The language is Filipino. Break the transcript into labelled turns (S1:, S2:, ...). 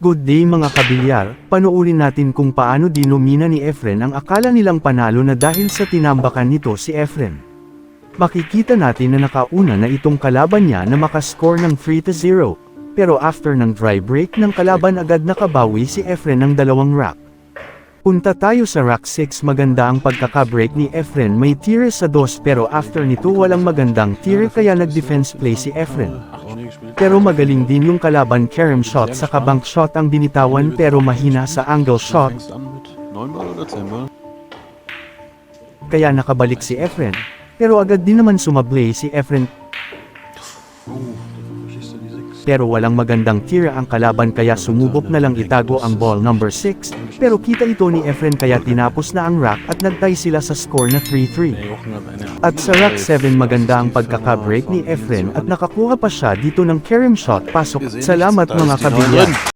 S1: Good day mga kabilyar, panoorin natin kung paano dinomina ni Efren ang akala nilang panalo na dahil sa tinambakan nito si Efren. Makikita natin na nakauna na itong kalaban niya na makascore ng 3-0, pero after ng dry break ng kalaban agad nakabawi si Efren ng dalawang rack. Punta tayo sa rack 6. Maganda ang pagkaka-break ni Efren, may tire sa 2 pero after nito walang magandang tire kaya nag-defense play si Efren. Pero magaling din yung kalaban, carom shot sa bank shot ang binitawan pero mahina sa angle shot. Kaya nakabalik si Efren, pero agad din naman sumablay si Efren. Pero walang magandang tira ang kalaban kaya sumubok na lang itago ang ball number 6, pero kita ito ni Efren kaya tinapos na ang rack at nagtay sila sa score na 3-3. At sa rack 7 maganda ang pagkaka-break ni Efren at nakakuha pa siya dito ng carom shot pasok. Salamat mga kabilyar.